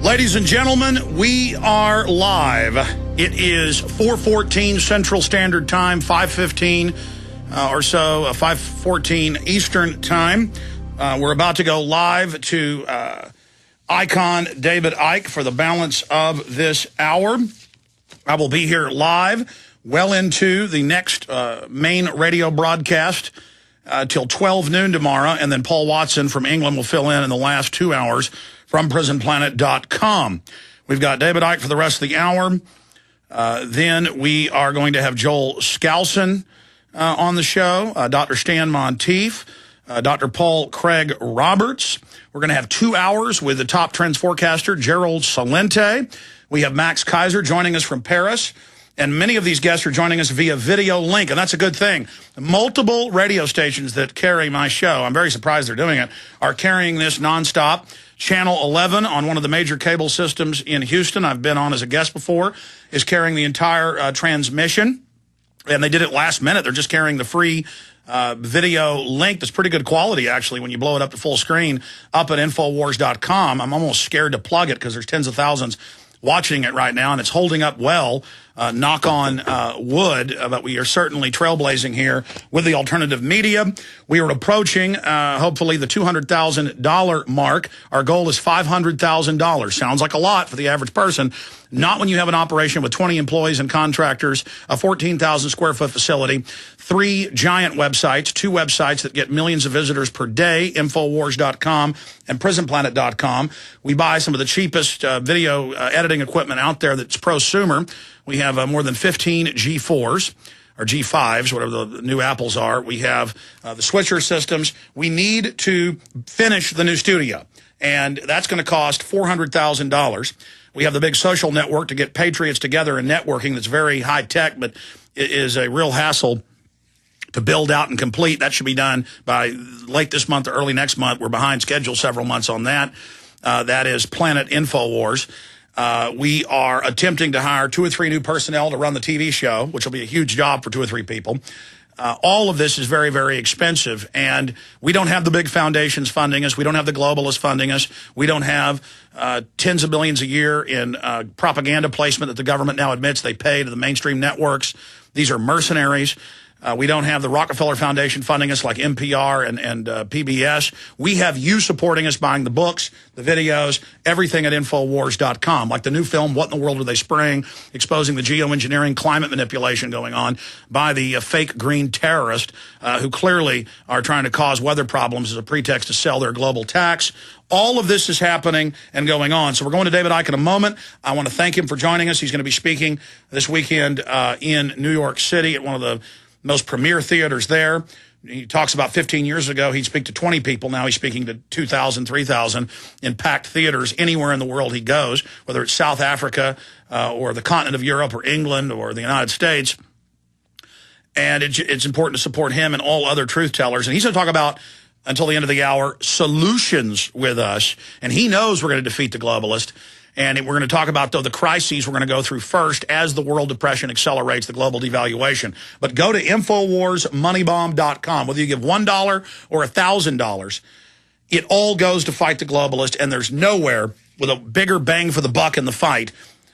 Ladies and gentlemen, we are live. It is 4:14 Central Standard Time, 5:15 or so, 5:14 Eastern Time. We're about to go live to icon David Icke for the balance of this hour. I will be here live well into the next main radio broadcast till 12 noon tomorrow, and then Paul Watson from England will fill in the last 2 hours from prisonplanet.com. We've got David Icke for the rest of the hour. Then we are going to have Joel Skousen on the show, Dr. Stan Monteith, Dr. Paul Craig Roberts. We're going to have 2 hours with the top trends forecaster, Gerald Salente. We have Max Keiser joining us from Paris. And many of these guests are joining us via video link, and that's a good thing. Multiple radio stations that carry my show, I'm very surprised they're doing it, are carrying this nonstop. Channel 11 on one of the major cable systems in Houston, I've been on as a guest before, is carrying the entire transmission. And they did it last minute. They're just carrying the free video link that's pretty good quality, actually, when you blow it up to full screen up at Infowars.com. I'm almost scared to plug it because there's tens of thousands watching it right now, and it's holding up well. Knock on wood, but we are certainly trailblazing here with the alternative media. We are approaching, hopefully, the $200,000 mark. Our goal is $500,000. Sounds like a lot for the average person. Not when you have an operation with 20 employees and contractors, a 14,000 square foot facility, 3 giant websites, 2 websites that get millions of visitors per day, Infowars.com and PrisonPlanet.com. We buy some of the cheapest video editing equipment out there that's prosumer. We have more than 15 G4s, or G5s, whatever the new Apples are. We have the switcher systems. We need to finish the new studio, and that's going to cost $400,000. We have the big social network to get patriots together and networking that's very high-tech, but it is a real hassle to build out and complete. That should be done by late this month or early next month. We're behind schedule several months on that. That is Planet Infowars. We are attempting to hire 2 or 3 new personnel to run the TV show, which will be a huge job for 2 or 3 people. All of this is very, very expensive, and we don't have the big foundations funding us. We don't have the globalists funding us. We don't have tens of billions a year in propaganda placement that the government now admits they pay to the mainstream networks. These are mercenaries. We don't have the Rockefeller Foundation funding us like NPR and PBS. We have you supporting us, buying the books, the videos, everything at Infowars.com. Like the new film, What in the World Are They Spraying? Exposing the geoengineering climate manipulation going on by the fake green terrorist who clearly are trying to cause weather problems as a pretext to sell their global tax. All of this is happening and going on. So we're going to David Icke in a moment. I want to thank him for joining us. He's going to be speaking this weekend in New York City at one of the most premier theaters there. He talks about 15 years ago, he'd speak to 20 people. Now he's speaking to 2,000, 3,000 in packed theaters anywhere in the world he goes, whether it's South Africa or the continent of Europe or England or the United States. And it's important to support him and all other truth tellers. And he's going to talk about, until the end of the hour, solutions with us. And he knows we're going to defeat the globalist. And we're going to talk about, though, the crises we're going to go through first as the world depression accelerates the global devaluation. But go to InfowarsMoneybomb.com. Whether you give $1 or $1,000, it all goes to fight the globalist, and there's nowhere with a bigger bang for the buck in the fight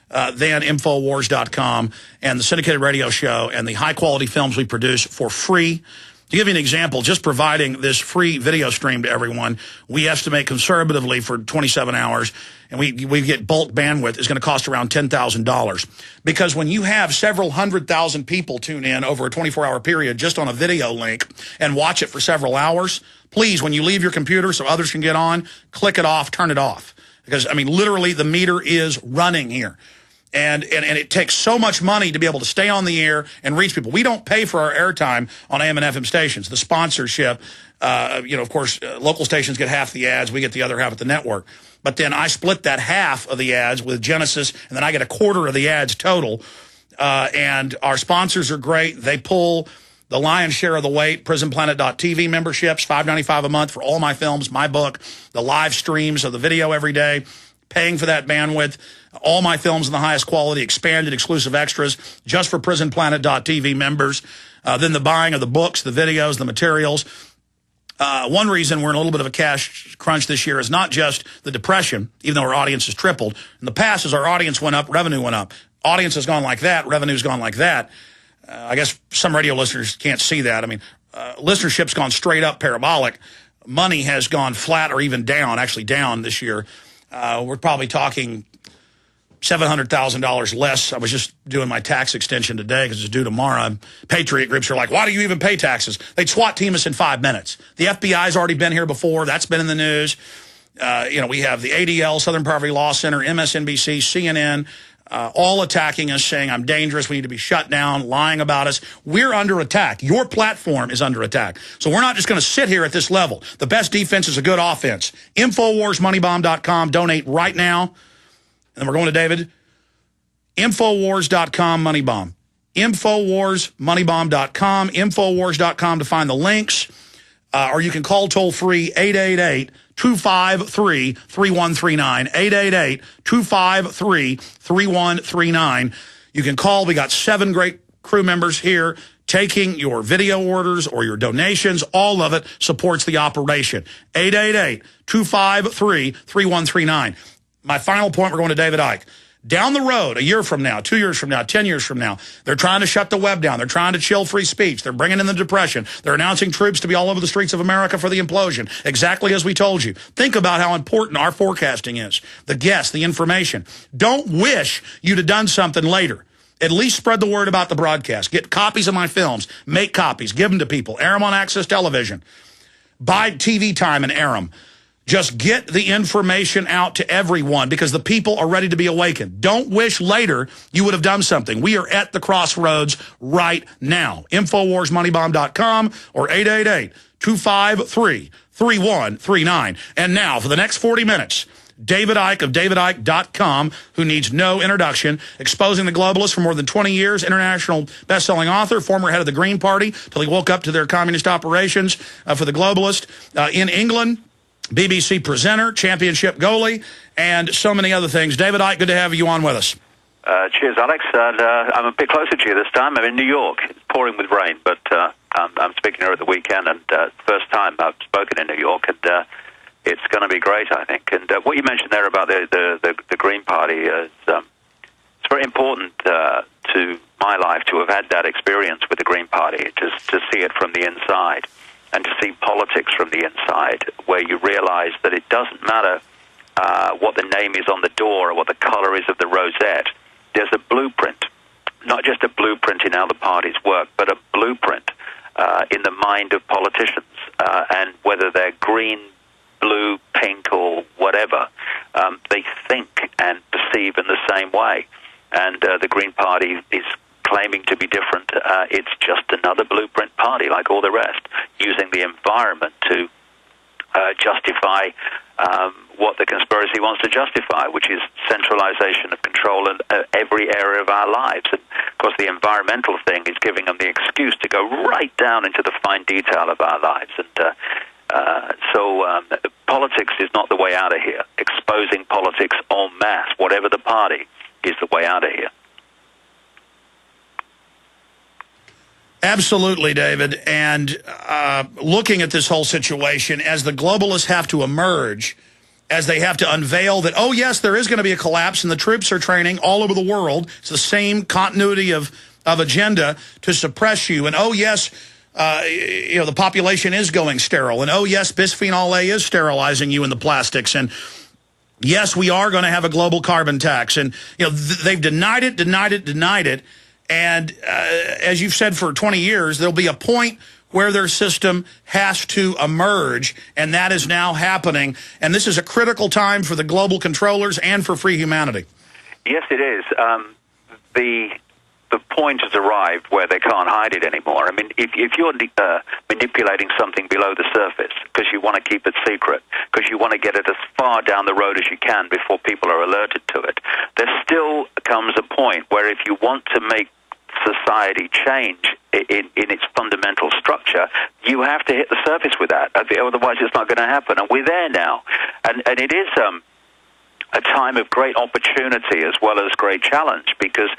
than Infowars.com and the syndicated radio show and the high-quality films we produce for free. To give you an example, just providing this free video stream to everyone, we estimate conservatively for 27 hours, and we get bulk bandwidth, is going to cost around $10,000. Because when you have several 100,000 people tune in over a 24-hour period just on a video link and watch it for several hours, please, when you leave your computer so others can get on, click it off, turn it off. Because, I mean, literally the meter is running here. And it takes so much money to be able to stay on the air and reach people. We don't pay for our airtime on AM and FM stations. The sponsorship, of course, local stations get half the ads. We get the other half at the network. But then I split that half of the ads with Genesis, and then I get a quarter of the ads total. And our sponsors are great. They pull the lion's share of the weight. PrisonPlanet.tv memberships, $5.95 a month for all my films, my book, the live streams of the video every day, paying for that bandwidth. All my films in the highest quality, expanded exclusive extras just for PrisonPlanet.tv members. Then the buying of the books, the videos, the materials. One reason we're in a little bit of a cash crunch this year is not just the depression, even though our audience has tripled. In the past, as our audience went up, revenue went up. Audience has gone like that, revenue's gone like that. I guess some radio listeners can't see that. I mean, listenership's gone straight up parabolic. Money has gone flat or even down, actually down this year. We're probably talking $700,000 less. I was just doing my tax extension today because it's due tomorrow. Patriot groups are like, why do you even pay taxes? They'd SWAT team us in 5 minutes. The FBI's already been here before. That's been in the news. We have the ADL, Southern Poverty Law Center, MSNBC, CNN, all attacking us, saying I'm dangerous, we need to be shut down, lying about us. We're under attack. Your platform is under attack. So we're not just going to sit here at this level. The best defense is a good offense. InfowarsMoneybomb.com. Donate right now. And then we're going to David. Infowars.com Moneybomb. Infowarsmoneybomb.com. Infowars.com to find the links. Or you can call toll-free 888-253-3139. 888-253-3139. You can call. We got 7 great crew members here taking your video orders or your donations. All of it supports the operation. 888-253-3139. My final point, we're going to David Icke. Down the road, a year from now, 2 years from now, 10 years from now, they're trying to shut the web down. They're trying to chill free speech. They're bringing in the depression. They're announcing troops to be all over the streets of America for the implosion, exactly as we told you. Think about how important our forecasting is, the guests, the information. Don't wish you'd have done something later. At least spread the word about the broadcast. Get copies of my films. Make copies. Give them to people. Air them on Access Television. Buy TV time and air them. Just get the information out to everyone because the people are ready to be awakened. Don't wish later you would have done something. We are at the crossroads right now. InfowarsMoneybomb.com or 888-253-3139. And now, for the next 40 minutes, David Icke of DavidIcke.com, who needs no introduction, exposing the globalists for more than 20 years, international best-selling author, former head of the Green Party, till he woke up to their communist operations for the globalist in England. BBC presenter, championship goalie, and so many other things. David Icke, good to have you on with us. Cheers, Alex. And I'm a bit closer to you this time. I'm in New York. It's pouring with rain, but I'm speaking here at the weekend, and first time I've spoken in New York, and it's going to be great, I think. And what you mentioned there about the Green Party is it's very important to my life to have had that experience with the Green Party, to see it from the inside. And to see politics from the inside, where you realize that it doesn't matter what the name is on the door or what the color is of the rosette. There's a blueprint, not just a blueprint in how the parties work, but a blueprint in the mind of politicians. And whether they're green, blue, pink, or whatever, they think and perceive in the same way. And the Green Party is claiming to be different. It's just another blueprint party like all the rest, using the environment to justify what the conspiracy wants to justify, which is centralization of control in every area of our lives. And of course, the environmental thing is giving them the excuse to go right down into the fine detail of our lives. And so politics is not the way out of here. Exposing politics en masse, whatever the party, is the way out of here. Absolutely, David. And looking at this whole situation, as the globalists have to emerge, as they have to unveil that, oh, yes, there is going to be a collapse and the troops are training all over the world. It's the same continuity of agenda to suppress you. And, oh, yes, the population is going sterile. And, oh, yes, bisphenol A is sterilizing you in the plastics. And, yes, we are going to have a global carbon tax. And, they've denied it. And as you've said for 20 years, there'll be a point where their system has to emerge, and that is now happening. And this is a critical time for the global controllers and for free humanity. Yes, it is. The point has arrived where they can't hide it anymore. I mean, if you're manipulating something below the surface because you want to keep it secret, because you want to get it as far down the road as you can before people are alerted to it, there still comes a point where if you want to make society change in its fundamental structure, you have to hit the surface with that. Otherwise, it's not going to happen. And we're there now. And it is a time of great opportunity as well as great challenge because,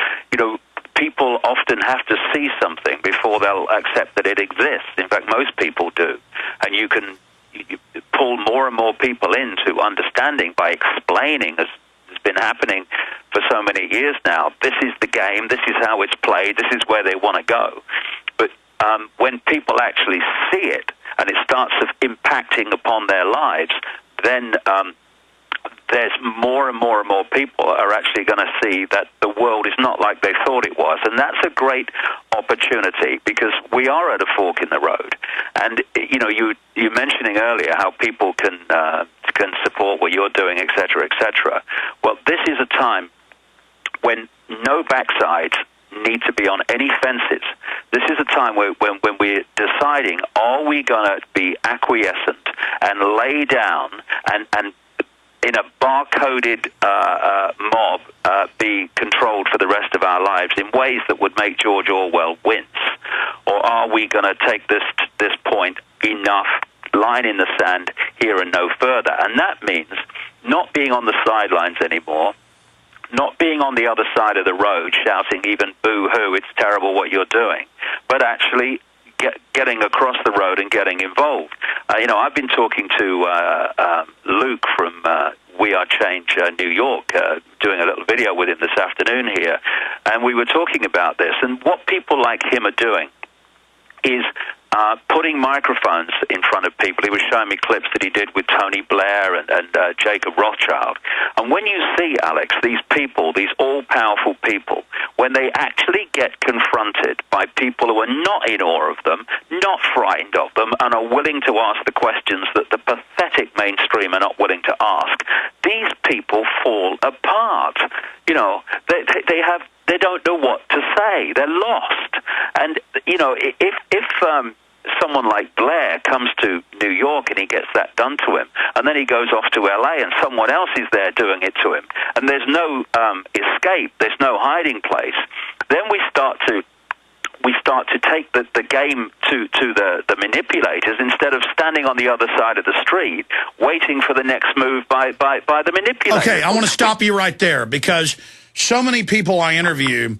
people often have to see something before they'll accept that it exists. In fact, most people do. And you can you pull more and more people into understanding by explaining, as has been happening for so many years now, this is the game, this is how it's played, this is where they want to go. But when people actually see it and it starts impacting upon their lives, then there's more and more and more people are actually going to see that the world is not like they thought it was. And that's a great opportunity, because we are at a fork in the road. And, you know, you mentioning earlier how people can support what you're doing, et cetera, et cetera. Well, this is a time when no backsides need to be on any fences. This is a time when we're deciding, are we going to be acquiescent and lay down and in a bar-coded mob be controlled for the rest of our lives in ways that would make George Orwell wince? Or are we going to take this point, enough, line in the sand, here and no further? And that means not being on the sidelines anymore, not being on the other side of the road shouting even boo-hoo, it's terrible what you're doing, but actually getting across the road and getting involved. You know, I've been talking to Luke from We Are Change New York, doing a little video with him this afternoon here, and we were talking about this. And what people like him are doing is putting microphones in front of people. He was showing me clips that he did with Tony Blair and Jacob Rothschild. And when you see, Alex, these people, these all-powerful people, when they actually get confronted by people who are not in awe of them, not frightened of them, and are willing to ask the questions that the pathetic mainstream are not willing to ask, these people fall apart. You know, they don't know what to say. They're lost. And, you know, if someone like Blair comes to New York and he gets that done to him, and then he goes off to LA and someone else is there doing it to him, and there's no escape, there's no hiding place, then we start to take the game to the manipulators, instead of standing on the other side of the street waiting for the next move by the manipulators. Okay, I want to stop you right there, because so many people I interview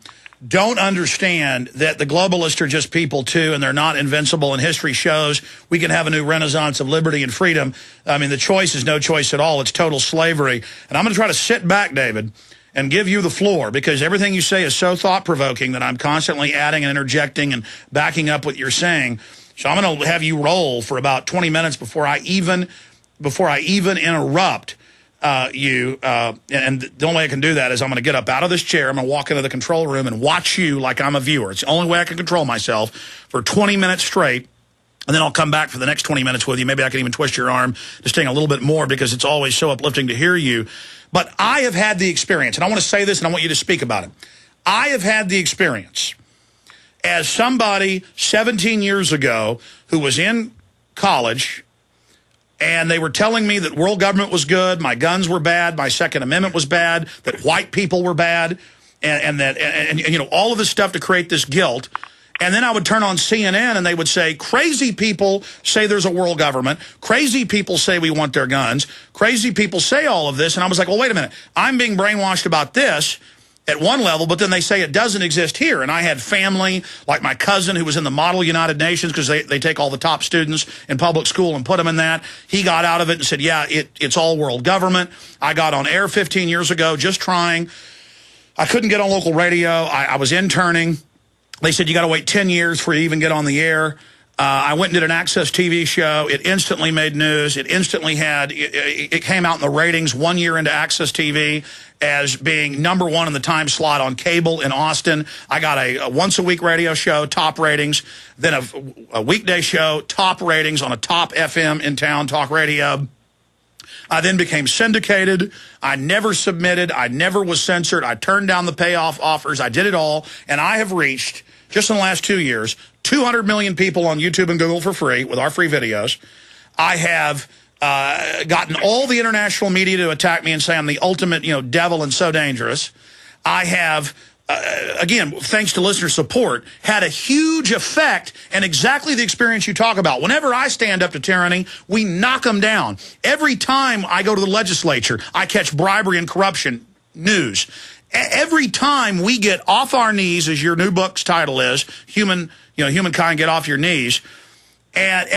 don't understand that the globalists are just people too, and they're not invincible, and history shows we can have a new renaissance of liberty and freedom. I mean, the choice is no choice at all. It's total slavery. And I'm going to try to sit back, David, and give you the floor, because everything you say is so thought-provoking that I'm constantly adding and interjecting and backing up what you're saying. So I'm going to have you roll for about 20 minutes before I even interrupt you, and the only way I can do that is I'm going to get up out of this chair, I'm going to walk into the control room and watch you like I'm a viewer. It's the only way I can control myself for 20 minutes straight, and then I'll come back for the next 20 minutes with you. Maybe I can even twist your arm to sting a little bit more, because it's always so uplifting to hear you. But I have had the experience, and I want to say this, and I want you to speak about it. I have had the experience as somebody 17 years ago who was in college, and they were telling me that world government was good, my guns were bad, my Second Amendment was bad, that white people were bad, and you know, all of this stuff to create this guilt. And then I would turn on CNN and they would say, crazy people say there's a world government, crazy people say we want their guns, crazy people say all of this. And I was like, well, wait a minute, I'm being brainwashed about this at one level, but then they say it doesn't exist here. And I had family, like my cousin who was in the Model United Nations, because they take all the top students in public school and put them in that. He got out of it and said, yeah, it's all world government. I got on air 15 years ago just trying. I couldn't get on local radio. I was interning. They said, you got to wait 10 years before you even get on the air. I went and did an Access TV show. It instantly made news. It instantly it came out in the ratings 1 year into Access TV as being #1 in the time slot on cable in Austin. I got a once-a-week radio show, top ratings. Then a weekday show, top ratings on a top FM in town, talk radio. I then became syndicated. I never submitted. I never was censored. I turned down the payoff offers. I did it all. And I have reached, just in the last 2 years, 200 million people on YouTube and Google for free with our free videos. I have gotten all the international media to attack me and say I'm the ultimate, devil and so dangerous. I have, again, thanks to listener support, had a huge effect and exactly the experience you talk about. Whenever I stand up to tyranny, we knock them down. Every time I go to the legislature, I catch bribery and corruption news. Every time we get off our knees, as your new book's title is, Humankind Get Off Your Knees, and